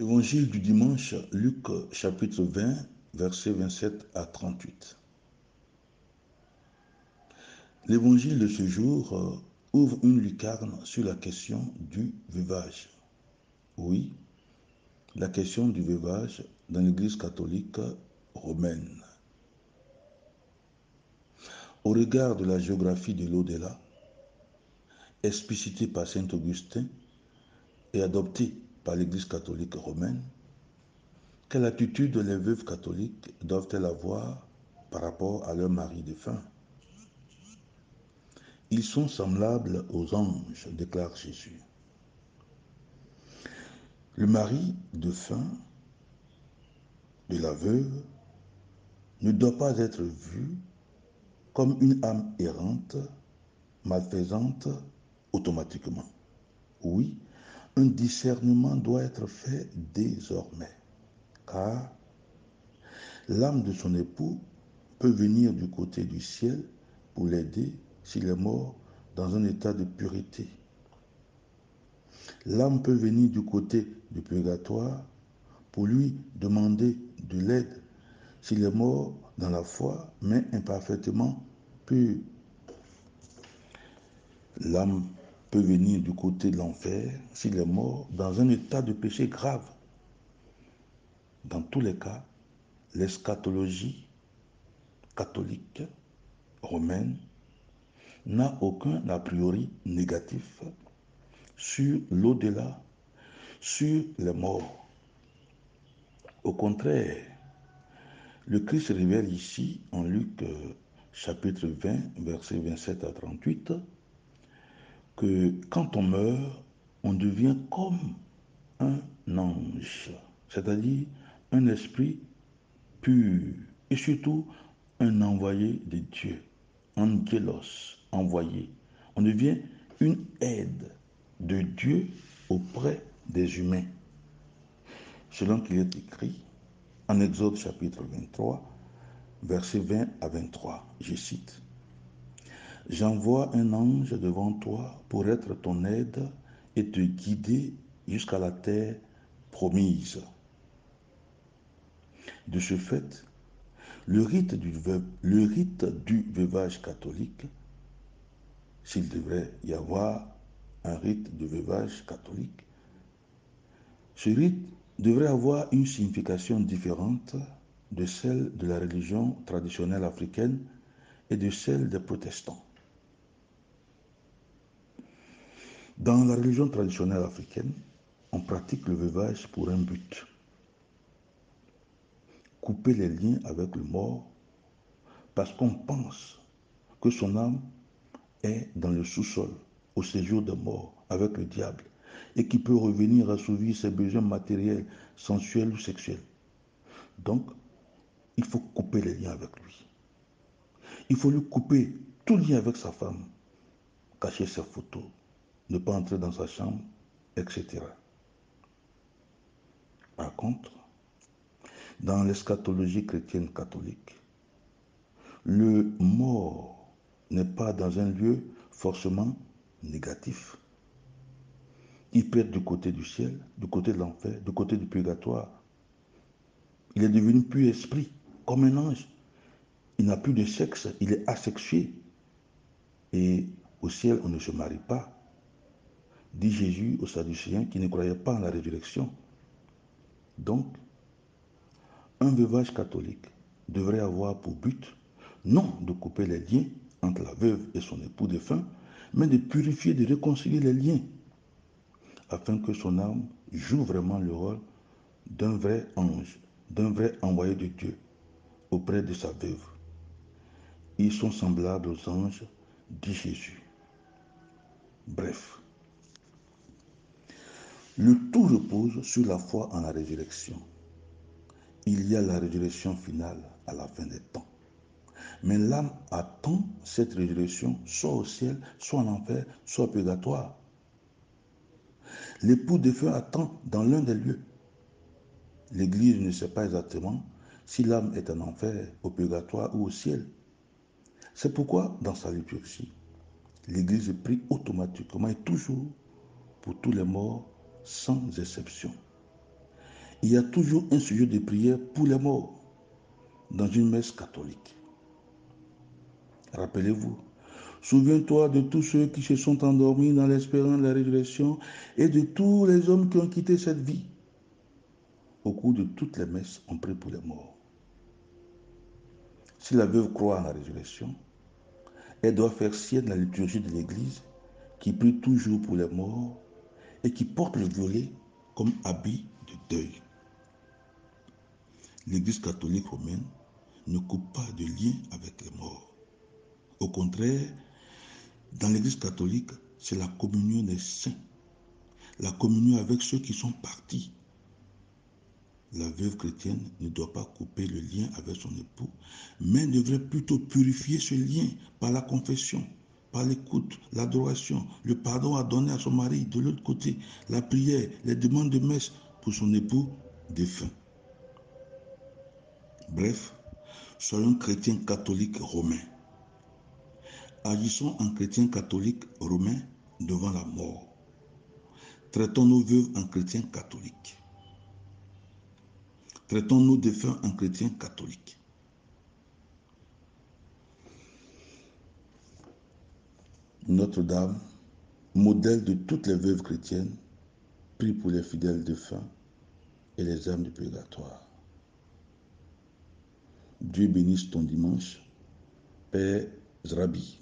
Évangile du dimanche, Luc chapitre 20, versets 27 à 38. L'évangile de ce jour ouvre une lucarne sur la question du veuvage. Oui, la question du veuvage dans l'Église catholique romaine. Au regard de la géographie de l'au-delà, explicitée par saint Augustin et adoptée par l'Église catholique romaine, quelle attitude les veuves catholiques doivent-elles avoir par rapport à leur mari défunt? Ils sont semblables aux anges, déclare Jésus. Le mari défunt de la veuve ne doit pas être vu comme une âme errante, malfaisante, automatiquement. Oui, un discernement doit être fait désormais, car l'âme de son époux peut venir du côté du ciel pour l'aider s'il est mort dans un état de pureté. L'âme peut venir du côté du purgatoire pour lui demander de l'aide s'il est mort dans la foi, mais imparfaitement pur. L'âme peut venir du côté de l'enfer s'il est mort dans un état de péché grave. Dans tous les cas, l'eschatologie catholique romaine n'a aucun a priori négatif sur l'au-delà, sur les morts. Au contraire, le Christ révèle ici, en Luc chapitre 20, versets 27 à 38, que quand on meurt, on devient comme un ange, c'est-à-dire un esprit pur et surtout un envoyé de Dieu, angelos, envoyé. On devient une aide de Dieu auprès des humains. Selon qu'il est écrit en Exode chapitre 23, versets 20 à 23, je cite. « J'envoie un ange devant toi pour être ton aide et te guider jusqu'à la terre promise. » De ce fait, le rite du veuvage catholique, s'il devrait y avoir un rite de veuvage catholique, ce rite devrait avoir une signification différente de celle de la religion traditionnelle africaine et de celle des protestants. Dans la religion traditionnelle africaine, on pratique le veuvage pour un but. Couper les liens avec le mort parce qu'on pense que son âme est dans le sous-sol, au séjour des morts, avec le diable, et qui peut revenir assouvir ses besoins matériels, sensuels ou sexuels. Donc, il faut couper les liens avec lui. Il faut lui couper tout lien avec sa femme, cacher ses photos, ne pas entrer dans sa chambre, etc. Par contre, dans l'eschatologie chrétienne catholique, le mort n'est pas dans un lieu forcément négatif. Il peut être du côté du ciel, du côté de l'enfer, du côté du purgatoire. Il est devenu pur esprit, comme un ange. Il n'a plus de sexe, il est asexué. Et au ciel, on ne se marie pas. Dit Jésus aux Sadducéens qui ne croyaient pas en la résurrection. Donc, un veuvage catholique devrait avoir pour but, non de couper les liens entre la veuve et son époux défunt, mais de purifier, de réconcilier les liens, afin que son âme joue vraiment le rôle d'un vrai ange, d'un vrai envoyé de Dieu auprès de sa veuve. Ils sont semblables aux anges, dit Jésus. Bref, le tout repose sur la foi en la résurrection. Il y a la résurrection finale à la fin des temps. Mais l'âme attend cette résurrection soit au ciel, soit en enfer, soit au purgatoire. L'époux défunt attend dans l'un des lieux. L'Église ne sait pas exactement si l'âme est en enfer, au purgatoire ou au ciel. C'est pourquoi, dans sa liturgie, l'Église prie automatiquement et toujours pour tous les morts, sans exception. il y a toujours un sujet de prière pour les morts dans une messe catholique. Rappelez-vous, souviens-toi de tous ceux qui se sont endormis dans l'espérance de la résurrection et de tous les hommes qui ont quitté cette vie. Au cours de toutes les messes, on prie pour les morts. Si la veuve croit en la résurrection, elle doit faire sienne la liturgie de l'Église qui prie toujours pour les morts et qui porte le violet comme habit de deuil. L'Église catholique romaine ne coupe pas de lien avec les morts. Au contraire, dans l'Église catholique, c'est la communion des saints, la communion avec ceux qui sont partis. La veuve chrétienne ne doit pas couper le lien avec son époux, mais devrait plutôt purifier ce lien par la confession, par l'écoute, l'adoration, le pardon à donner à son mari. De l'autre côté, la prière, les demandes de messe pour son époux défunt. Bref, soyons chrétiens catholiques romains. Agissons en chrétiens catholiques romains devant la mort. Traitons nos veuves en chrétiens catholiques. Traitons nos défunts en chrétiens catholiques. Notre-Dame, modèle de toutes les veuves chrétiennes, prie pour les fidèles défunts et les âmes du purgatoire. Dieu bénisse ton dimanche, Père Zrabi.